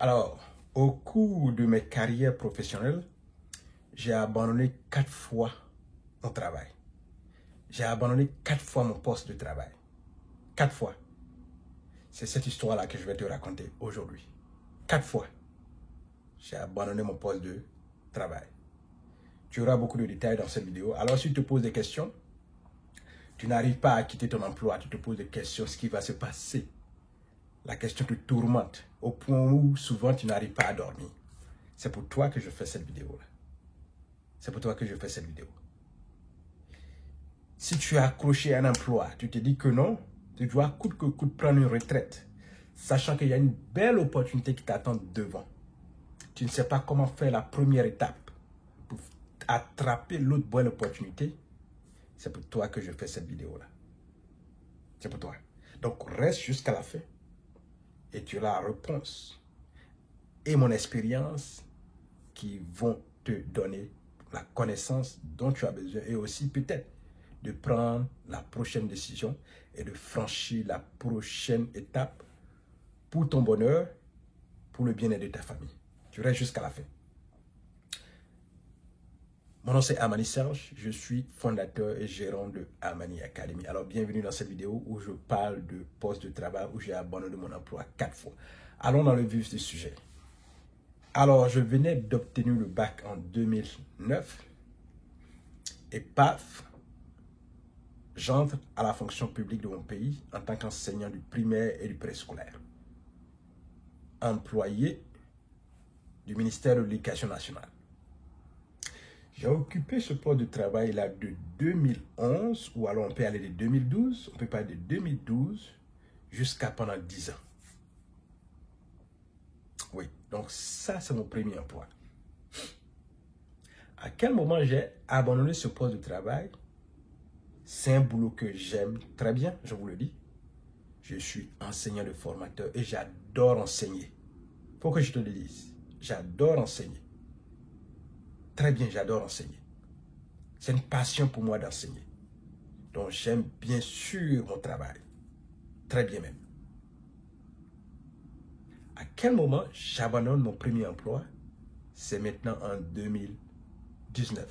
Alors, au cours de mes carrières professionnelles, j'ai abandonné 4 fois mon travail. J'ai abandonné 4 fois mon poste de travail. 4 fois. C'est cette histoire-là que je vais te raconter aujourd'hui. 4 fois, j'ai abandonné mon poste de travail. Tu auras beaucoup de détails dans cette vidéo. Alors, si tu te poses des questions, tu n'arrives pas à quitter ton emploi, tu te poses des questions, ce qui va se passer. La question te tourmente au point où souvent tu n'arrives pas à dormir. C'est pour toi que je fais cette vidéo-là. C'est pour toi que je fais cette vidéo. Si tu as accroché un emploi, tu te dis que non, tu dois coûte que coûte prendre une retraite, sachant qu'il y a une belle opportunité qui t'attend devant. Tu ne sais pas comment faire la première étape pour attraper l'autre bonne opportunité. C'est pour toi que je fais cette vidéo-là. C'est pour toi. Donc, reste jusqu'à la fin et tu auras la réponse et mon expérience qui vont te donner la connaissance dont tu as besoin et aussi peut-être de prendre la prochaine décision et de franchir la prochaine étape pour ton bonheur, pour le bien-être de ta famille. Tu restes jusqu'à la fin. Mon nom c'est Amani Serge, je suis fondateur et gérant de Amani Academy. Alors bienvenue dans cette vidéo où je parle de poste de travail où j'ai abandonné mon emploi 4 fois. Allons dans le vif du sujet. Alors je venais d'obtenir le bac en 2009 et paf, j'entre à la fonction publique de mon pays en tant qu'enseignant du primaire et du préscolaire. Employé du ministère de l'Éducation nationale. J'ai occupé ce poste de travail là de 2011, ou alors on peut aller de 2012, on peut parler de 2012 jusqu'à pendant 10 ans. Oui, donc ça c'est mon premier emploi. À quel moment j'ai abandonné ce poste de travail? C'est un boulot que j'aime très bien, je vous le dis. Je suis enseignant de formateur et j'adore enseigner. Faut que je te le dise, j'adore enseigner. Très bien, j'adore enseigner. C'est une passion pour moi d'enseigner. Donc, j'aime bien sûr mon travail. Très bien même. À quel moment j'abandonne mon premier emploi? C'est maintenant en 2019.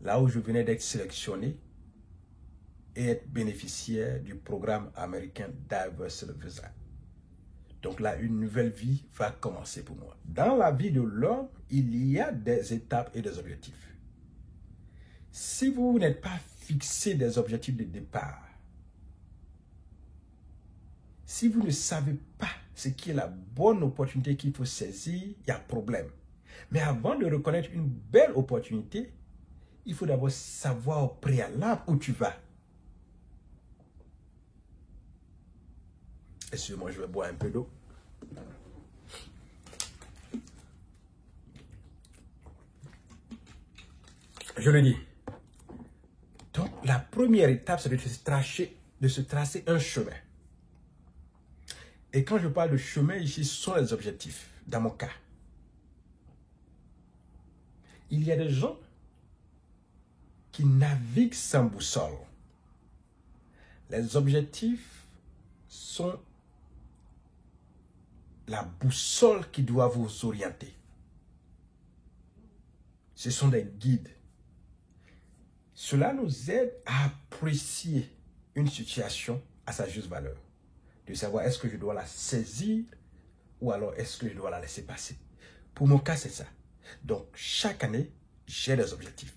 Là où je venais d'être sélectionné et être bénéficiaire du programme américain Diverse Visa. Donc là, une nouvelle vie va commencer pour moi. Dans la vie de l'homme, il y a des étapes et des objectifs. Si vous n'êtes pas fixé des objectifs de départ, si vous ne savez pas ce qui est la bonne opportunité qu'il faut saisir, il y a problème. Mais avant de reconnaître une belle opportunité, il faut d'abord savoir au préalable où tu vas. Excusez-moi, je vais boire un peu d'eau. Je le dis. Donc, la première étape, c'est de se tracer un chemin. Et quand je parle de chemin, ici, ce sont les objectifs, dans mon cas. Il y a des gens qui naviguent sans boussole. Les objectifs sont la boussole qui doit vous orienter. Ce sont des guides. Cela nous aide à apprécier une situation à sa juste valeur. De savoir est-ce que je dois la saisir ou alors est-ce que je dois la laisser passer. Pour mon cas, c'est ça. Donc, chaque année, j'ai des objectifs.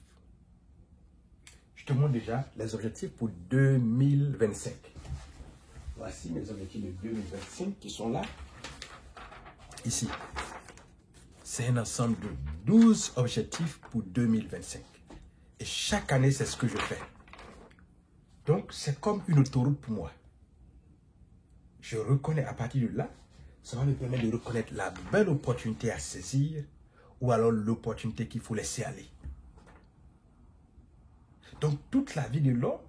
Je te montre déjà les objectifs pour 2025. Voici mes objectifs de 2025 qui sont là. Ici. C'est un ensemble de 12 objectifs pour 2025. Et chaque année, c'est ce que je fais. Donc, c'est comme une autoroute pour moi. Je reconnais à partir de là, ça va me permettre de reconnaître la belle opportunité à saisir ou alors l'opportunité qu'il faut laisser aller. Donc, toute la vie de l'homme,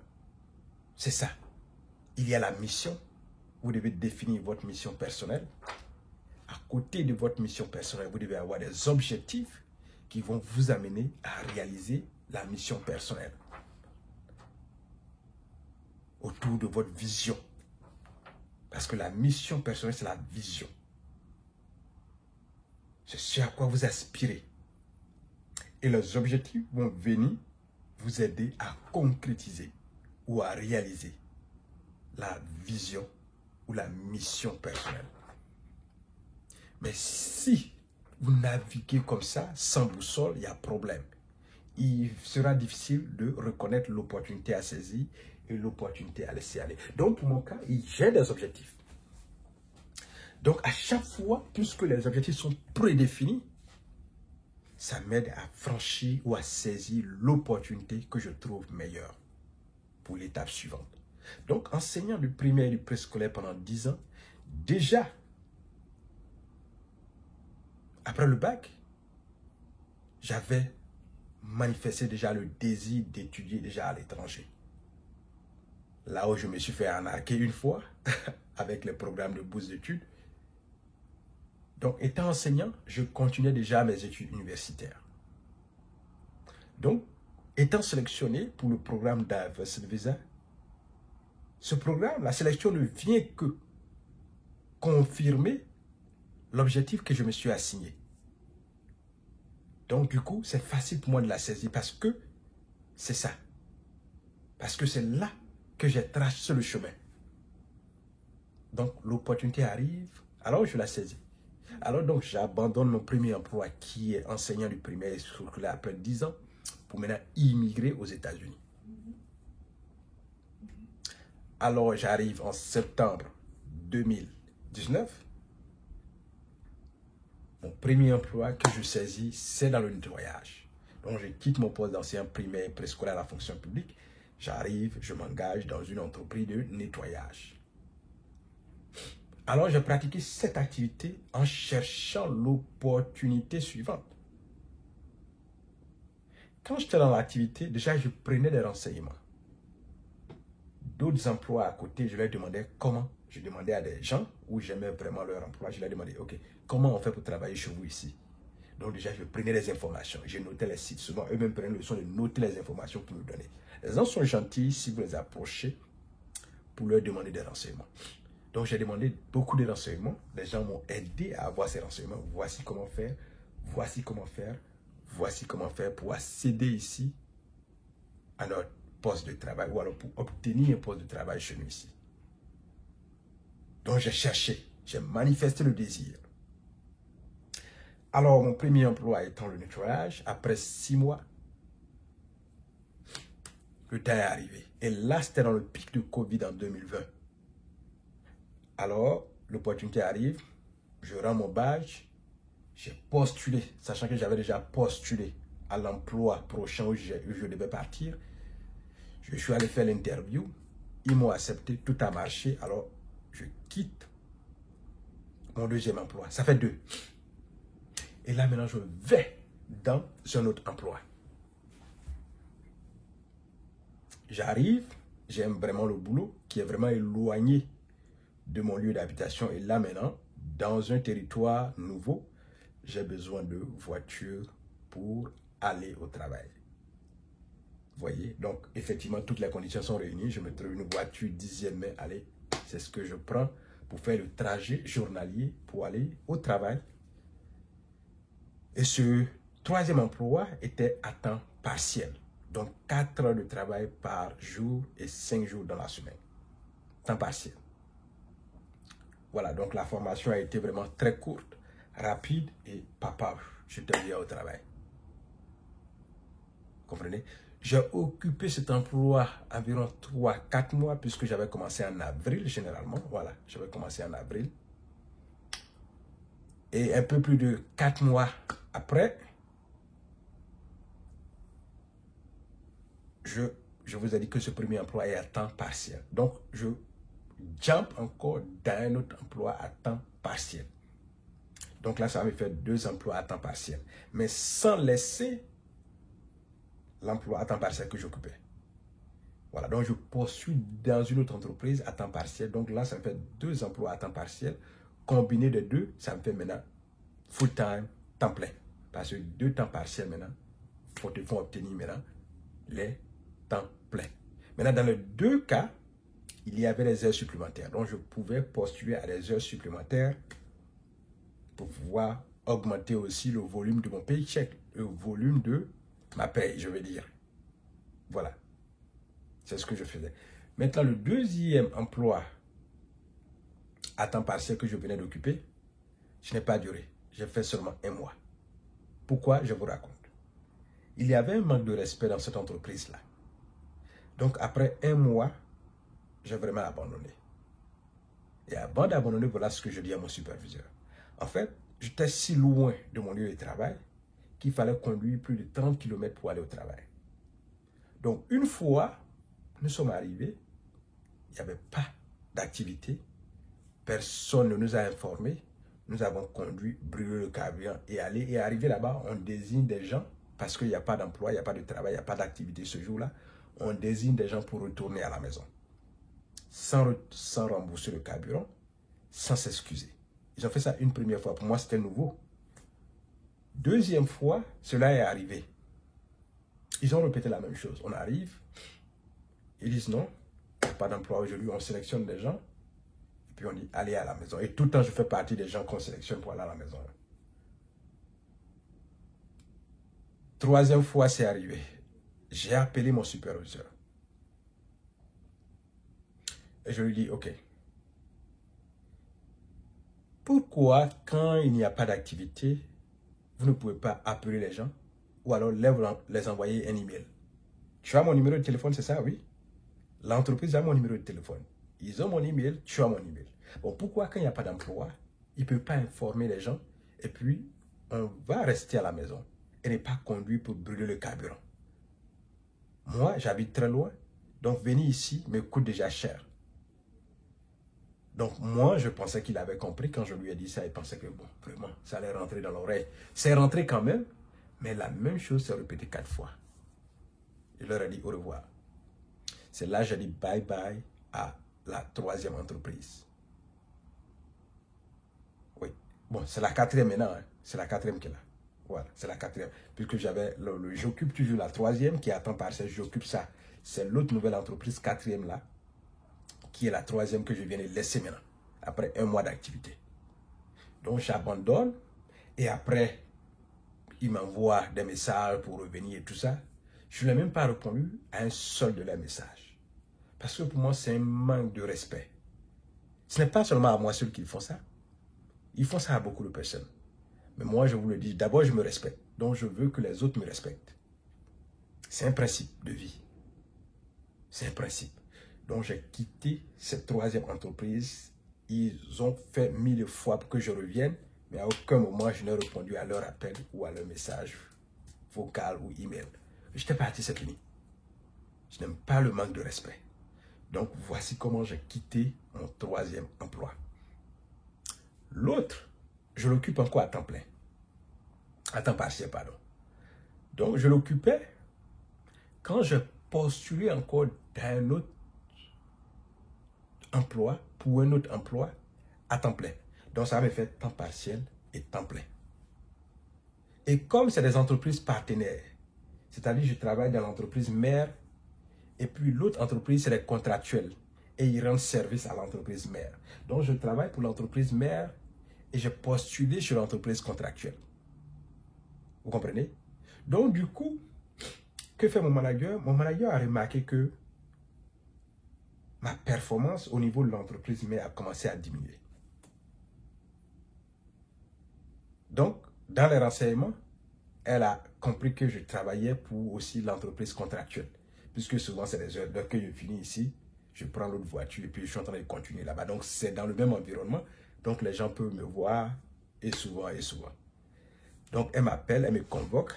c'est ça. Il y a la mission. Vous devez définir votre mission personnelle. À côté de votre mission personnelle, vous devez avoir des objectifs qui vont vous amener à réaliser la mission personnelle. Autour de votre vision. Parce que la mission personnelle, c'est la vision. C'est ce à quoi vous aspirez. Et les objectifs vont venir vous aider à concrétiser ou à réaliser la vision ou la mission personnelle. Mais si vous naviguez comme ça, sans boussole, il y a problème. Il sera difficile de reconnaître l'opportunité à saisir et l'opportunité à laisser aller. Donc, pour mon cas, j'ai des objectifs. Donc, à chaque fois, puisque les objectifs sont prédéfinis, ça m'aide à franchir ou à saisir l'opportunité que je trouve meilleure pour l'étape suivante. Donc, enseignant du primaire et du préscolaire pendant 10 ans, déjà, après le bac, j'avais manifesté déjà le désir d'étudier déjà à l'étranger. Là où je me suis fait arnaquer une fois avec les programmes de bourse d'études. Donc, étant enseignant, je continuais déjà mes études universitaires. Donc, étant sélectionné pour le programme Diversity Visa, ce programme, la sélection ne vient que confirmer l'objectif que je me suis assigné. Donc, du coup, c'est facile pour moi de la saisir parce que c'est ça. Parce que c'est là que j'ai tracé le chemin. Donc, l'opportunité arrive, alors je la saisis. Alors, donc, j'abandonne mon premier emploi qui est enseignant du primaire et scolaire après 10 ans pour maintenant immigrer aux États-Unis. Alors, j'arrive en septembre 2019. Mon premier emploi que je saisis, c'est dans le nettoyage. Donc, je quitte mon poste d'enseignant primaire préscolaire à la fonction publique. J'arrive, je m'engage dans une entreprise de nettoyage. Alors, j'ai pratiqué cette activité en cherchant l'opportunité suivante. Quand j'étais dans l'activité, déjà, je prenais des renseignements. D'autres emplois à côté, je leur demandais comment. Je demandais à des gens où j'aimais vraiment leur emploi. Je leur demandais, OK, comment on fait pour travailler chez vous ici? Donc déjà, je prenais des informations. Je notais les sites. Souvent, eux-mêmes prenaient le soin de noter les informations pour me donner. Les gens sont gentils si vous les approchez pour leur demander des renseignements. Donc, j'ai demandé beaucoup de renseignements. Les gens m'ont aidé à avoir ces renseignements. Voici comment faire, voici comment faire, voici comment faire pour accéder ici à notre poste de travail ou alors pour obtenir un poste de travail chez nous ici. Donc, j'ai cherché, j'ai manifesté le désir. Alors, mon premier emploi étant le nettoyage, après 6 mois, le temps est arrivé. Et là, c'était dans le pic de Covid en 2020. Alors, l'opportunité arrive, je rends mon badge, j'ai postulé, sachant que j'avais déjà postulé à l'emploi prochain où je devais partir. Je suis allé faire l'interview, ils m'ont accepté, tout a marché, alors je quitte mon deuxième emploi. Ça fait 2. Et là, maintenant, je vais dans un autre emploi. J'arrive, j'aime vraiment le boulot qui est vraiment éloigné de mon lieu d'habitation. Et là, maintenant, dans un territoire nouveau, j'ai besoin de voiture pour aller au travail. Vous voyez? Donc, effectivement, toutes les conditions sont réunies. Je me trouve une voiture 10e main. Allez, c'est ce que je prends pour faire le trajet journalier pour aller au travail. Et ce troisième emploi était à temps partiel. Donc, 4 heures de travail par jour et 5 jours dans la semaine. Temps partiel. Voilà, donc la formation a été vraiment très courte, rapide et papa, je deviens au travail. Vous comprenez? J'ai occupé cet emploi environ 3-4 mois puisque j'avais commencé en avril généralement. Voilà, j'avais commencé en avril. Et un peu plus de 4 mois après, je vous ai dit que ce premier emploi est à temps partiel. Donc, je jump encore dans un autre emploi à temps partiel. Donc là, ça me fait 2 emplois à temps partiel. Mais sans laisser l'emploi à temps partiel que j'occupais. Voilà, donc je poursuis dans une autre entreprise à temps partiel. Donc là, ça me fait 2 emplois à temps partiel. Combiné de 2, ça me fait maintenant full-time, temps plein. Parce que 2 temps partiels maintenant, il faut obtenir maintenant les temps pleins. Maintenant, dans les 2 cas, il y avait des heures supplémentaires. Donc, je pouvais postuler à des heures supplémentaires pour pouvoir augmenter aussi le volume de mon paycheck, le volume de ma paye, je veux dire. Voilà. C'est ce que je faisais. Maintenant, le deuxième emploi à temps partiel que je venais d'occuper, je n'ai pas duré. J'ai fait seulement 1 mois. Pourquoi? Je vous raconte. Il y avait un manque de respect dans cette entreprise-là. Donc, après 1 mois, j'ai vraiment abandonné. Et avant d'abandonner, voilà ce que je dis à mon superviseur. En fait, j'étais si loin de mon lieu de travail qu'il fallait conduire plus de 30 km pour aller au travail. Donc, une fois, nous sommes arrivés, il n'y avait pas d'activité, personne ne nous a informés, nous avons conduit, brûlé le carburant et arrivé là-bas, on désigne des gens, parce qu'il n'y a pas d'emploi, il n'y a pas de travail, il n'y a pas d'activité ce jour-là, on désigne des gens pour retourner à la maison, sans rembourser le carburant, sans s'excuser. Ils ont fait ça une première fois, pour moi c'était nouveau. Deuxième fois, cela est arrivé. Ils ont répété la même chose. On arrive, ils disent non, il n'y a pas d'emploi aujourd'hui, on sélectionne des gens, et puis on dit allez à la maison. Et tout le temps, je fais partie des gens qu'on sélectionne pour aller à la maison. Troisième fois, c'est arrivé. J'ai appelé mon superviseur. Et je lui dis, ok, pourquoi quand il n'y a pas d'activité, vous ne pouvez pas appeler les gens ou alors les envoyer un email? Tu as mon numéro de téléphone, c'est ça, oui? L'entreprise a mon numéro de téléphone. Ils ont mon email, tu as mon email. Bon, pourquoi quand il n'y a pas d'emploi, ils ne peuvent pas informer les gens et puis on va rester à la maison et ne pas conduire pour brûler le carburant? Moi, j'habite très loin, donc venir ici me coûte déjà cher. Donc moi, je pensais qu'il avait compris quand je lui ai dit ça. Il pensait que bon, vraiment, ça allait rentrer dans l'oreille. C'est rentré quand même, mais la même chose s'est répétée 4 fois. Je leur ai dit au revoir. C'est là que j'ai dit bye bye à la troisième entreprise. Oui. Bon, c'est la quatrième maintenant. Hein. C'est la quatrième qui est là. Voilà, c'est la quatrième. Puisque j'avais, j'occupe toujours la troisième qui est à temps partiel. J'occupe ça. C'est l'autre nouvelle entreprise, quatrième là, qui est la troisième que je viens de laisser maintenant, après 1 mois d'activité. Donc j'abandonne et après, ils m'envoient des messages pour revenir et tout ça. Je n'ai même pas répondu à un seul de leurs messages. Parce que pour moi, c'est un manque de respect. Ce n'est pas seulement à moi seul qu'ils font ça. Ils font ça à beaucoup de personnes. Mais moi, je vous le dis, d'abord, je me respecte. Donc, je veux que les autres me respectent. C'est un principe de vie. C'est un principe. Donc, j'ai quitté cette troisième entreprise. Ils ont fait 1000 fois pour que je revienne. Mais à aucun moment, je n'ai répondu à leur appel ou à leur message vocal ou email. J'étais parti, c'est fini. Je n'aime pas le manque de respect. Donc, voici comment j'ai quitté mon troisième emploi. L'autre, je l'occupe encore à temps plein. À temps partiel, pardon. Donc, je l'occupais quand je postulais encore d'un autre emploi, pour un autre emploi, à temps plein. Donc, ça avait fait temps partiel et temps plein. Et comme c'est des entreprises partenaires, c'est-à-dire je travaille dans l'entreprise mère, et puis l'autre entreprise, c'est les contractuels. Et ils rendent service à l'entreprise mère. Donc, je travaille pour l'entreprise mère et j'ai postulé sur l'entreprise contractuelle. Vous comprenez? Donc, du coup, que fait mon manager? Mon manager a remarqué que ma performance au niveau de l'entreprise mère a commencé à diminuer. Donc, dans les renseignements, elle a compris que je travaillais pour aussi l'entreprise contractuelle. Puisque souvent, c'est des heures. Dès que je finis ici, je prends l'autre voiture et puis je suis en train de continuer là-bas. Donc, c'est dans le même environnement. Donc, les gens peuvent me voir et souvent et souvent. Donc, elle m'appelle, elle me convoque.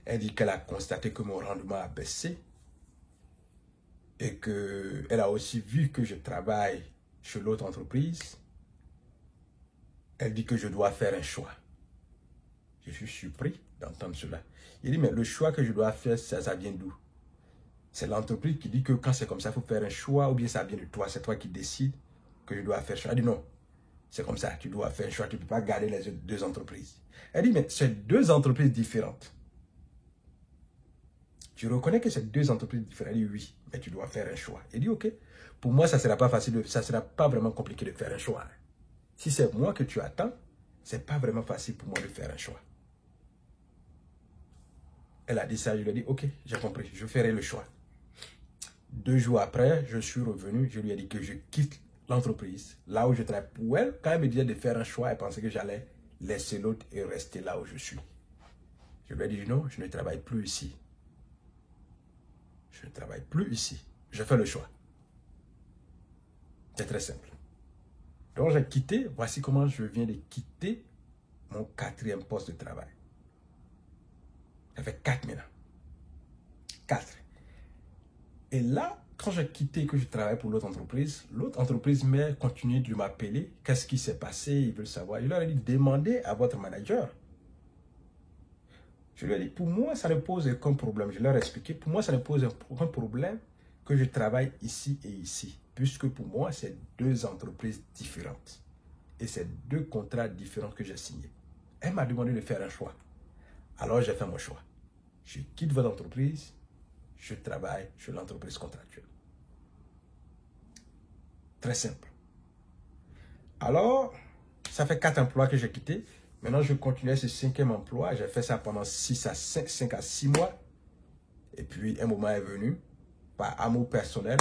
Elle dit qu'elle a constaté que mon rendement a baissé. Et qu'elle a aussi vu que je travaille chez l'autre entreprise. Elle dit que je dois faire un choix. Je suis surpris d'entendre cela. Il dit, mais le choix que je dois faire, ça vient d'où? C'est l'entreprise qui dit que quand c'est comme ça, il faut faire un choix, ou bien ça vient de toi, c'est toi qui décides que je dois faire un choix. Elle dit non, c'est comme ça, tu dois faire un choix, tu ne peux pas garder les deux entreprises. Elle dit, mais c'est deux entreprises différentes. Tu reconnais que c'est deux entreprises différentes? Elle dit oui, mais tu dois faire un choix. Elle dit ok, pour moi, ça ne sera pas facile, ça ne sera pas vraiment compliqué de faire un choix. Si c'est moi que tu attends, c'est pas vraiment facile pour moi de faire un choix. Elle a dit ça, je lui ai dit, ok, j'ai compris, je ferai le choix. 2 jours après, je suis revenu, je lui ai dit que je quitte l'entreprise, là où je travaille. Pour elle, quand elle me disait de faire un choix, elle pensait que j'allais laisser l'autre et rester là où je suis. Je lui ai dit, non, je ne travaille plus ici. Je ne travaille plus ici. Je fais le choix. C'est très simple. Donc, j'ai quitté, voici comment je viens de quitter mon 4e poste de travail. Ça fait 4 maintenant. 4. Et là, quand j'ai quitté, que je travaille pour l'autre entreprise m'a continué de m'appeler. Qu'est-ce qui s'est passé? Ils veulent savoir. Je leur ai dit, demandez à votre manager. Je lui ai dit, pour moi, ça ne pose aucun problème. Je leur ai expliqué, pour moi, ça ne pose aucun problème que je travaille ici et ici. Puisque pour moi, c'est 2 entreprises différentes. Et c'est 2 contrats différents que j'ai signés. Elle m'a demandé de faire un choix. Alors, j'ai fait mon choix. Je quitte votre entreprise, je travaille sur l'entreprise contractuelle. Très simple. Alors, ça fait 4 emplois que j'ai quittés. Maintenant, je continuais ce 5e emploi. J'ai fait ça pendant 5 à 6 mois. Et puis, un moment est venu, par amour personnel,